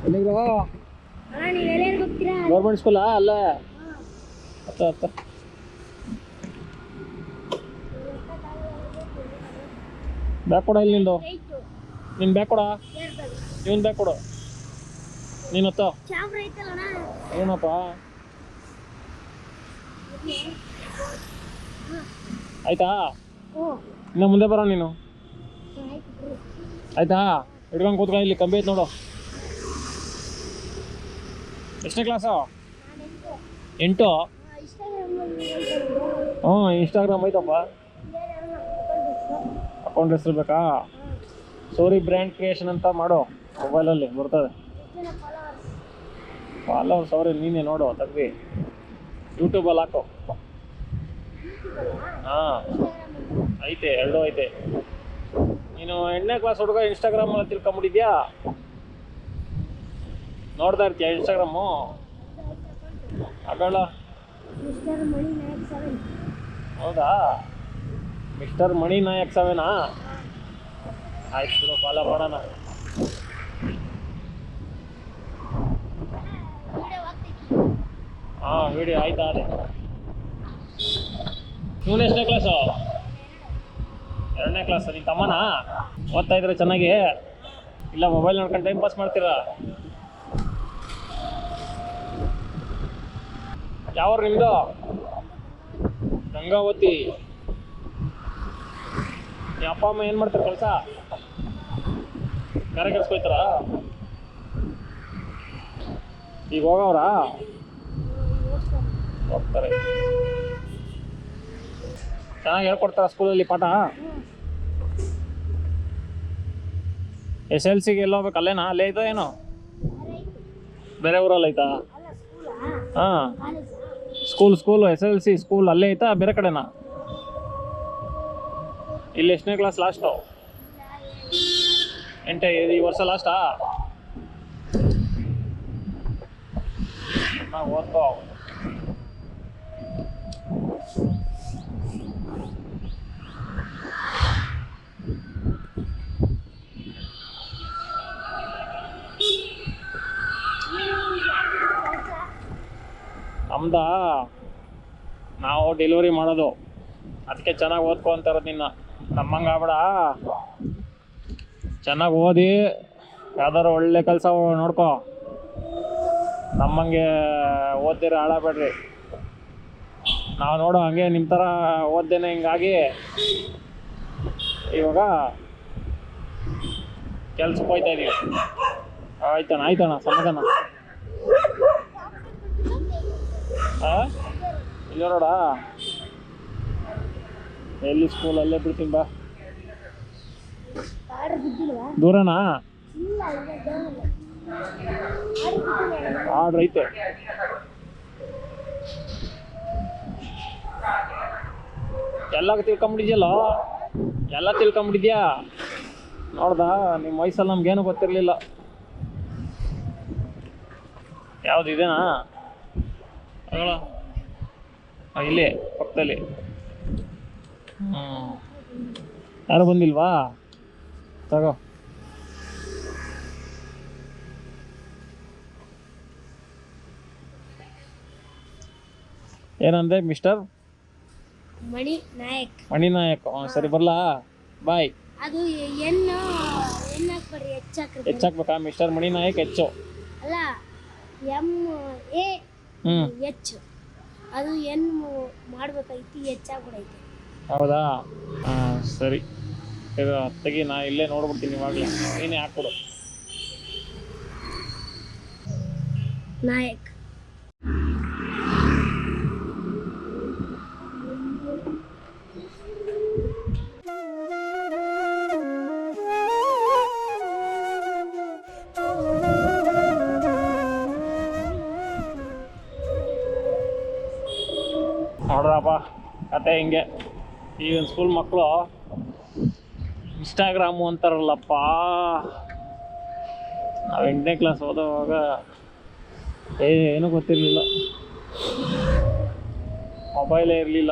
ಎಲ್ಲಿಗ್ರೋ government ಸ್ಕೂಲಾ ಅಲ್ಲ ಹತ್ತ ಹತ್ತ ಬ್ಯಾಗ್ ಕೊಡ ಇಲ್ಲಿ ನಿಂದು ನಿನ್ ಬ್ಯಾಗ್ ಕೊಡ ಇವನ್ ಬ್ಯಾಗ್ ಕೊಡು ನೀನು ಹತ್ತ ಏನಪ್ಪ ಆಯ್ತಾ ಇನ್ನು ಮುಂದೆ ಬರೋ ನೀನು ಆಯ್ತಾ ಹಿಡ್ಕೊಂಡು ಕೂತ್ಕೊ ಇಲ್ಲಿ ಕಂಬಿ ಐತೆ ನೋಡು ಎಷ್ಟನೇ ಕ್ಲಾಸು 8 ಹ್ಞೂ ಇನ್ಸ್ಟಾಗ್ರಾಮ್ ಐತಪ್ಪ ಅಕೌಂಟ್ ಹೆಸರು ಬೇಕಾ ಸೋರಿ ಬ್ರ್ಯಾಂಡ್ ಕ್ರಿಯೇಷನ್ ಅಂತ ಮಾಡು ಮೊಬೈಲಲ್ಲಿ ಬರ್ತದೆ ಫಾಲೋವರ್ಸ್ ಅವ್ರೆ ನೀನೇ ನೋಡು ತೆಗ್ದು ಯೂಟ್ಯೂಬಲ್ಲಿ ಹಾಕು ಹಾಂ ಐತೆ 2 ಐತೆ ನೀನು 8ನೇ ಕ್ಲಾಸ್ ಹುಡುಗ ಇನ್ಸ್ಟಾಗ್ರಾಮಲ್ಲಿ ತಿಳ್ಕೊಂಬಿಟ್ಟಿದ್ಯಾ ನೋಡ್ತಾ ಇರ್ತೀಯ ಇನ್ಸ್ಟಾಗ್ರಾಮು ಹಾಕೊಳ್ಳ ಹೌದಾ ಮಿಸ್ಟರ್ ಮಣಿ ನಾಯಕ್ 7 ಆಯ್ತು ಬಿಡು ಫಾಲೋ ಮಾಡೋಣ ಹಾಂ ವಿಡಿಯೋ ಆಯ್ತಾ ಅದೇ ಇವನು ಎಷ್ಟನೇ ಕ್ಲಾಸು 2ನೇ ಕ್ಲಾಸ್ ನಿನ್ನ ತಮ್ಮನಾ ಓದ್ತಾ ಇದ್ರೆ ಚೆನ್ನಾಗಿ ಇಲ್ಲ ಮೊಬೈಲ್ ನೋಡ್ಕೊಂಡು ಟೈಮ್ ಪಾಸ್ ಮಾಡ್ತೀರಾ ಯಾವ್ರು ನಿಮ್ಮದು ಗಂಗಾವತಿ ನಿಮ್ಮ ಅಪ್ಪ ಅಮ್ಮ ಏನು ಮಾಡ್ತಾರೆ ಕೆಲಸ ಬೇರೆ ಕೆಲ್ಸಕ್ಕೆ ಹೋಯ್ತಾರಾ ಈಗ ಹೋಗವ್ರಾ ಹೋಗ್ತಾರೆ ಚೆನ್ನಾಗಿ ಹೇಳ್ಕೊಡ್ತಾರ ಸ್ಕೂಲಲ್ಲಿ ಪಾಠ SLCಗೆ ಎಲ್ಲ ಹೋಗ್ಬೇಕು ಅಲ್ಲೇನಾ ಅಲ್ಲೇ ಐತೋ ಏನೋ ಬೇರೆ ಊರಲ್ಲಿ ಐತಾ ಹಾಂ ಸ್ಕೂಲು SLC ಸ್ಕೂಲ್ ಅಲ್ಲೇ ಐತಾ ಬೇರೆ ಕಡೆನಾ ಇಲ್ಲಿ ಎಷ್ಟನೇ ಕ್ಲಾಸ್ ಲಾಸ್ಟು 8 ಈ ವರ್ಷ ಲಾಸ್ಟಾ ಓದ್ಕೋ ನಮ್ದಾ ನಾವು ಡೆಲಿವರಿ ಮಾಡೋದು ಅದಕ್ಕೆ ಚೆನ್ನಾಗಿ ಓದ್ಕೊ ಅಂತಾರದು ನಿನ್ನ ನಮ್ಮಂಗೆ ಆಗ್ಬೇಡ ಚೆನ್ನಾಗಿ ಓದಿ ಯಾವ್ದಾರು ಒಳ್ಳೆ ಕೆಲಸ ನೋಡ್ಕೊ ನಮ್ಮಂಗೆ ಓದ್ದಿರ ಹಾಳಾಗಬೇಡ್ರಿ ನಾವು ನೋಡು ಹಂಗೆ ನಿಮ್ಮ ಥರ ಓದ್ದೇನೆ ಹಿಂಗಾಗಿ ಇವಾಗ ಕೆಲ್ಸಕ್ಕೆ ಹೋಗ್ತಾ ಇದೀವಿ ಆಯ್ತಣ್ಣ ಸಮಾಧಾನ ಹಾಂ ಇಲ್ಲ ನೋಡ ಎಲ್ಲಿ ಸ್ಕೂಲ್ ಅಲ್ಲೇ ಬಿಡ್ತೀನಿ ಬಾ ದೂರನಾ ಆರ್ಡ್ರ್ ಐತೆ ಎಲ್ಲ ತಿಳ್ಕೊಂಬಿಟ್ಟಿದ್ಯಾ ನೋಡ್ದಾ ನಿಮ್ಮ ವಯಸ್ಸಲ್ಲಿ ನಮ್ಗೇನು ಗೊತ್ತಿರಲಿಲ್ಲ ಯಾವ್ದು ಇದೇನಾ ಅಗಳ ಇಲ್ಲೇ ಪಕ್ಕದಲ್ಲಿ ಯಾರು ಬಂದಿಲ್ವಾ ತಗೋ ಏನಂದೆ ಮಿಸ್ಟರ್ ಮಣಿ ನಾಯಕ್ ಸರಿ ಬರ್ಲಾ ಬಾಯ್ ಅದು ಹೆಣ್ಣು ಹೆಚ್ಚಾಕ್ಬೇಕಾ ಮಿಸ್ಟರ್ ಮಣಿ ನಾಯಕ್ ಹೆಚ್ಚು ಅಲ್ಲ MA H ಅದು N ಮಾಡ್ಬೇಕಾಯ್ತು ಹೆಚ್ಚಾಗ್ಬಿಡೈತೆ ಹೌದಾ ಹಾಂ ಸರಿ ಇದು ತೆಗಿ ನಾ ಇಲ್ಲೇ ನೋಡ್ಬಿಡ್ತೀನಿ ಇವಾಗಲೇ ನೀನೇ ಹಾಕ್ಬಿಡು ನಾಯಕ್ ನೋಡ್ರಪ್ಪ ಕತೆ ಹಿಂಗೆ ಈಗಿನ ಸ್ಕೂಲ್ ಮಕ್ಕಳು ಇನ್ಸ್ಟಾಗ್ರಾಮು ಅಂತಾರಲ್ಲಪ್ಪ ನಾವು 8ನೇ ಕ್ಲಾಸ್ ಓದೋವಾಗ ಏನೂ ಗೊತ್ತಿರಲಿಲ್ಲ ಮೊಬೈಲೇ ಇರಲಿಲ್ಲ